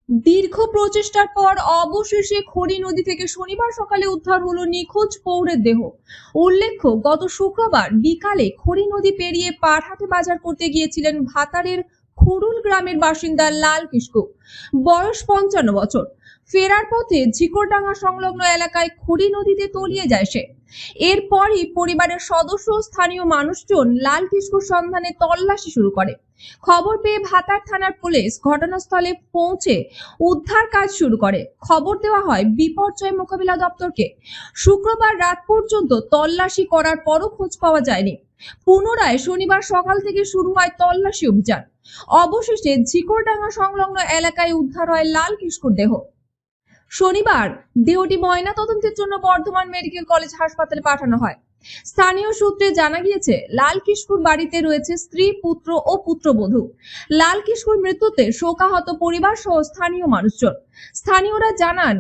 দীর্ঘ প্রচেষ্টার পর অবশেষে খড়ি নদী থেকে শনিবার সকালে উদ্ধার হলো নিখোঁজ প্রৌঢ়ের দেহ। উল্লেখ্য, গত শুক্রবার বিকালে খড়ি নদী পেরিয়ে পারহাটে বাজার করতে গিয়েছিলেন ভাতারের খুরুল গ্রামের বাসিন্দা লাল কিস্কু, বয়স 55 বছর। ফেরার পথে ঝিকরডাঙ্গা সংলগ্ন এলাকায় খড়ি নদীতে তলিয়ে যায় সে। এরপরই পরিবারের সদস্য ও স্থানীয় মানুষজন লাল কিস্কুর সন্ধানে তল্লাশি শুরু করে। খবর পেয়ে ভাতার থানার পুলিশ ঘটনাস্থলে পৌঁছে উদ্ধার কাজ শুরু করে। খবর দেওয়া হয় বিপর্যয় মোকাবিলা দপ্তরকে। শুক্রবার রাত পর্যন্ত তল্লাশি করার পরও খোঁজ পাওয়া যায়নি। পুনরায় শনিবার সকাল থেকে শুরু হয় তল্লাশি অভিযান। অবশেষে ঝিকরডাঙ্গা সংলগ্ন এলাকায় উদ্ধার হয় লাল কিস্কুর দেহ। শনিবার দেহটি ময়নাতদন্তের জন্য বর্ধমান মেডিকেল কলেজ হাসপাতালে পাঠানো হয়। স্থানীয় সূত্রে জানা গিয়েছে, লাল কিস্কুর বাড়িতে রয়েছে স্ত্রী, পুত্র ও পুত্রবধূ। লাল কিস্কুর মৃত্যুতে শোকাহত পরিবার সহ স্থানীয় মানুষজন। স্থানীয়রা জানান,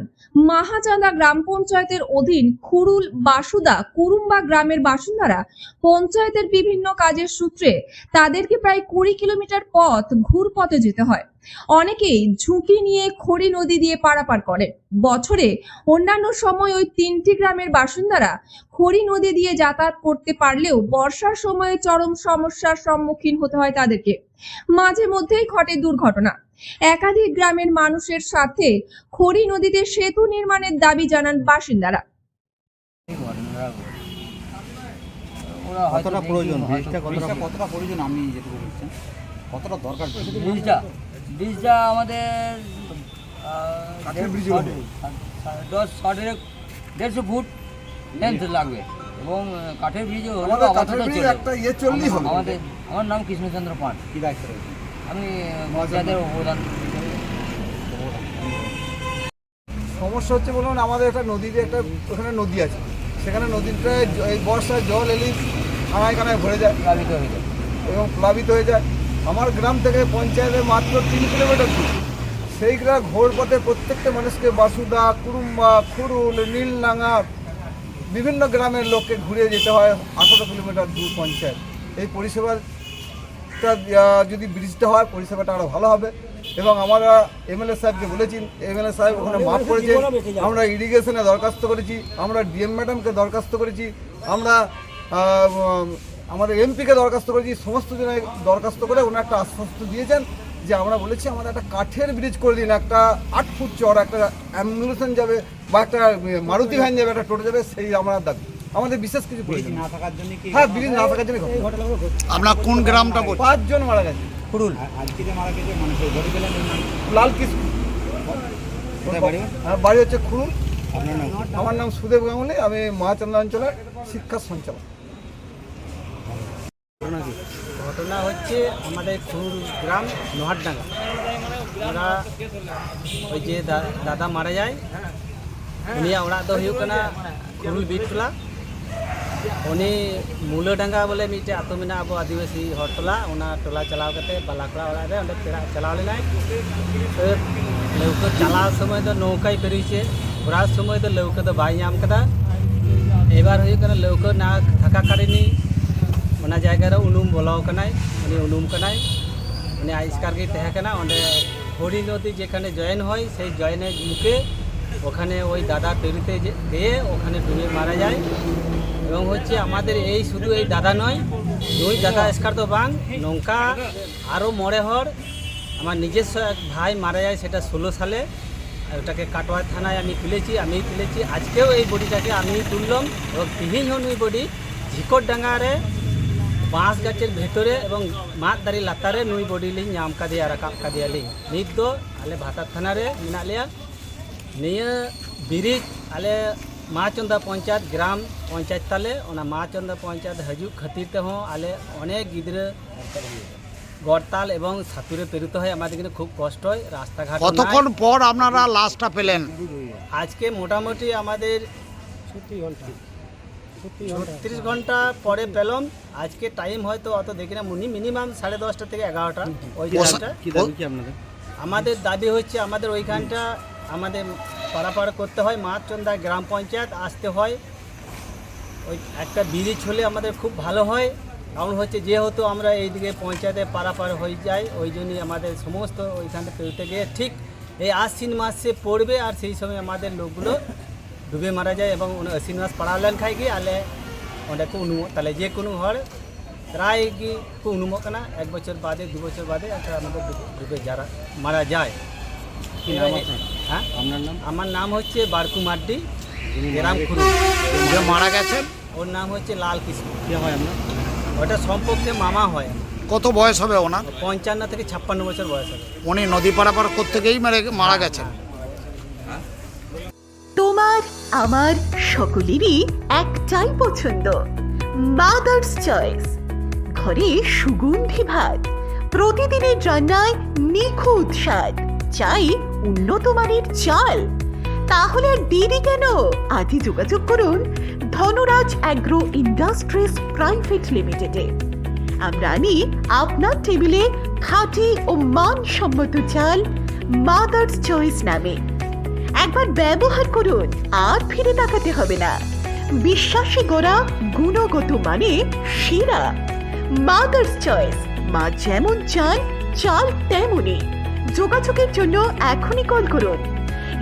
মাহাচাঁদা গ্রাম পঞ্চায়েতের অধীন খুরুল বাসুদা কুরুম্বা গ্রামের বাসিন্দারা পঞ্চায়েতের বিভিন্ন কাজের সূত্রে তাদেরকে প্রায় 20 কিলোমিটার পথ ঘুরপথে যেতে হয়। অনেকেই ঝুঁকি নিয়ে খড়ি নদী দিয়ে পারাপার করে। বছরে অন্যান্য সময় ওই 3টি গ্রামের বাসিন্দারা খড়ি নদী দিয়ে যাতায়াত করতে পারলেও বর্ষার সময়ে চরম সমস্যার সম্মুখীন হতে হয় তাদেরকে। মাঝে মধ্যেই ঘটে দুর্ঘটনা। একাধিক গ্রামের মানুষের সাথে খড়ি নদীতে সেতু নির্মাণের দাবি জানান বাসিন্দারা। কতটা প্রয়োজন, কতটা প্রয়োজন, আপনি যেটুকু বলছেন কতটা দরকার ব্রিজটা আমাদের 150 ফুট লেন্থ লাগবে এবং কাঠের ব্রিজও আমাদের। আমার নাম কৃষ্ণচন্দ্র পান। কী দায়িত্ব রয়েছে? আমি পঞ্চায়েতের প্রধান। সমস্যা হচ্ছে বলুন, আমাদের একটা নদীতে ওখানে নদী আছে, সেখানে নদীটায় এই বর্ষায় জল এলেই কানায় কানায় ভরে যায়, প্লাবিত হয়ে যায় এবং প্লাবিত হয়ে যায়। আমার গ্রাম থেকে পঞ্চায়েতের মাত্র 3 কিলোমিটার দূর। সেই গ্রাম ঘোর পথে প্রত্যেকটা মানুষকে বাসুদা, কুরুম্বা, খুরুল, নীলডাঙ্গা বিভিন্ন গ্রামের লোককে ঘুরে যেতে হয় 18 কিলোমিটার দূর পঞ্চায়েত। এই পরিষেবাটা যদি ব্রিজটা হয়, পরিষেবাটা আরও ভালো হবে। এবং আমরা এমএলএ সাহেবকে বলেছি, এমএলএ সাহেব ওখানে মাঠ করেছে। আমরা ইরিগেশনে দরখাস্ত করেছি, আমরা ডিএম ম্যাডামকে দরখাস্ত করেছি, আমরা আমাদের এমপিকে দরখাস্ত করেছি। সমস্ত জনের দরখাস্ত করে ওনার একটা আশ্বস্ত দিয়েছেন যে আমরা বলেছি আমাদের একটা কাঠের ব্রিজ করে দিন, একটা 8 ফুট চড়া, একটা অ্যাম্বুলেন্স যাবে বা একটা মারুতি ভ্যান যাবে, একটা টোটো যাবে, সেই আমরা দাবি। আমাদের বিশেষ কিছু প্রয়োজন না থাকার জন্য কি? হ্যাঁ, ব্রিজ না থাকার জন্য। আপনার কোন গ্রামটা বলছেন? 5 জন মারা গেছে। খুরুল আজকে মারা গেছে, মানে সেই বডি পেলেন? লাল কিস্কু। কোথায় বাড়ি? বাড়ি হচ্ছে খুরুল। আপনার নাম? আমার নাম সুদেব গাঙ্গুলি, আমি মহাচান্দা অঞ্চলের শিক্ষা সঞ্চালক। ঘটনা হচ্ছে আমাদের খুরুল গ্রাম লোহারডাঙ্গা। আমরা ওই যে দাদা মারা যায়, উনিয়াᱜ ᱚᱲᱟᱜ ᱫᱚ ᱦᱩᱭᱩᱜ ᱠᱟᱱᱟ ᱠᱷᱩᱨᱩᱞ ᱵᱤᱨ ᱴᱚᱞᱟ। उनी मूलाडांगा बोले मिट्टे आतो में अब आदिवासी हर टोला, टोला चलाव करते बालाकड़ा ओड़ा रे अंदर पेड़ा चलाव लेना। तो लौका चलाव समय तो नौका ही पेरीचे, घोड़ा समय तो लौका तो बाई नाम कदा। एबार हुई कना लौका ना थका कारिनी ओना जायगा रे उनुम बोलाव कनाय, उनी उनुम कनाय, उनी आइस्कार के तहे कना। ओंडे खड़ी नदी जेखाने जয়েন হয় সেই জয়েনের মুখে ওখানে ওই দাদা পেরিতে দিয়ে ওখানে ডুবে মারা যায়। এবং হচ্ছে আমাদের এই শুধু এই দাদা নয়, দুই দাদা এসকার তো বাং নৌকা আরও মরে হর আমার নিজস্ব এক ভাই মারা যায়, সেটা 16 সালে। ওটাকে কাটোয়া থানায় আমি তুলেছি, আজকেও এই বডিটাকে আমি তুললাম। এবং তিহিন হন ওই বডি ঝিকরডাঙ্গারে বাঁশ গাছের ভেতরে এবং মাঠ দাঁড়ি লাতারে নুই বডি লিং নাম কাদিয়া রাকাব কাদিয়া লিং নিত দो आले भातार थाना रे मेना लिया। निया ब्रिज आले माचंदा पंचायत ग्राम पंचायत ताले ओना माचंदा पंचायत हजू खातिर ते हों आले अनेक गिद्रे गड़ताल एवं सातुरे पेरित है आमादेर खूब कष्ट হয়। রাস্তাঘাট কতক্ষণ পর আপনারা লাশটা পেলেন? আজকে মোটামুটি আমাদের 36 ঘন্টা পরে পেলাম। আজকে টাইম হয়তো অত দেখি না, মিনিমাম 10:30 থেকে 11টা ওই টাইমটা। কি দাবি কি আপনাদের? আমাদের দাবি হচ্ছে আমাদের ওইখানটা আমাদের পারাপার করতে হয়, মাছচন্দা গ্রাম পঞ্চায়েত আসতে হয়। ওই একটা ব্রিজ হলে আমাদের খুব ভালো হয়, কারণ হচ্ছে যেহেতু আমরা এইদিকে পঞ্চায়েতে পারাপার হয়ে যাই, ওই জন্যই আমাদের সমস্ত ওইখানটা পেরোতে গিয়ে ঠিক এই আশ্বিন মাসে পড়বে আর সেই সময় আমাদের লোকগুলো ডুবে মারা যায় এবং আশ্বিন মাস পড়ালেন খাই গিয়ে আলে অᱸᱰᱮ ᱠᱚ ᱩᱱᱩᱢᱚᱜ ᱛᱟᱞᱮ ᱡᱮ ᱠᱳᱱᱳ ᱦᱚᱲ প্রায় কি কো উনুমক কানা 1 বছর বাদে 2 বছর বাদে একটা আমাদের ডুবে যারা মারা যায়। কি নাম আপনার? হ্যাঁ, আপনার নাম? আমার নাম হচ্ছে বারকু মাড্ডি, গ্রাম খুরু। যে মারা গেছেন ওর নাম হচ্ছে লাল কৃষ্ণ। কি হয় আপনার? ওটা সম্পর্কে মামা হয়। কত বয়স হবে ওনার? 55 থেকে 56 বছর বয়স হবে। উনি নদী পারাপার করতে গিয়েই মারা গেছেন। তোমার আমার সকলেরই একটাই পছন্দ, মাদার্স চয়েস। ঘরে সুগন্ধি ভাত, প্রতিদিনের রান্নায় নিখুঁত স্বাদ, চাই উন্নত মানের চাল। তাহলে আর দেরি কেন? আজই যোগাযোগ করুন ধনরাজ অ্যাগ্রো ইন্ডাস্ট্রিজ প্রাইভেট লিমিটেডে। আমরা আনি আপনার টেবিলে খাঁটি ও মানসম্মত চাল মাদার্স চয়েস নামে। একবার ব্যবহার করুন, আর ফিরে তাকাতে হবে না। বিশ্বাসে গড়া গুণগত মানে সেরা মাদার্স চয়েস। মা যেমন চান, চাল তেমনই। যোগাযোগের জন্য এখনই কল করুন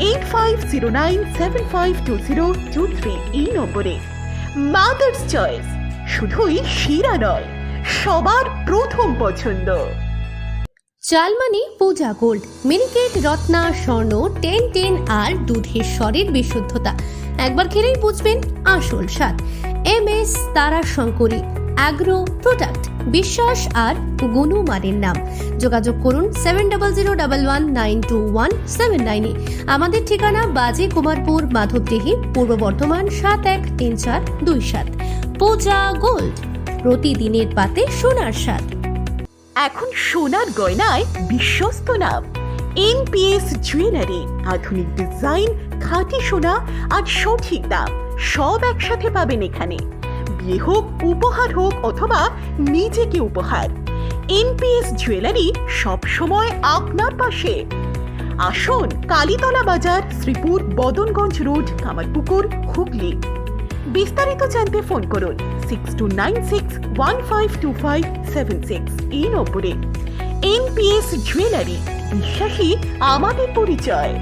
8509752023 এই নম্বরে। মাদার্স চয়েস শুধুই সেরা নয়, সবার প্রথম পছন্দ। চালমানি পূজা গোল্ড, মিনিকেট, রত্না, স্বর্ণ 10 আর দুধের স্বরের বিশুদ্ধতা। একবার খেলেই বুঝবেন আসল স্বাদ। MS তারা শঙ্করী অ্যাগ্রো প্রোডাক্ট, বিশ্বাস আর গুণমানের নাম। যোগাযোগ করুন 7011192179 এ। আমাদের ঠিকানা বাজে কুমারপুর, মাধবদেহি, পূর্ব বর্ধমান 713427। পূজা গোল্ড, প্রতিদিনের পাতে সোনার স্বাদ। এখন সোনার গয়নায় বিশ্বস্ত নাম NPS জুয়েলারি। আধুনিক ডিজাইন, খাঁটি সোনা আর সঠিক দাম সব একসাথে পাবেন এখানে। বিয়ে হোক, উপহার হোক অথবা নিজেকে উপহার, NPS জুয়েলারি সব সময় আপনার পাশে। আসুন কালীতলা বাজার, শ্রীপুর, বদনগঞ্জ রোড, কামারপুকুর, হুগলি। বিস্তারিত জানতে ফোন করুন 6296152576 এই নম্বরে। NPS জুয়েলারি, বিশ্বাসী আমাদের পরিচয়।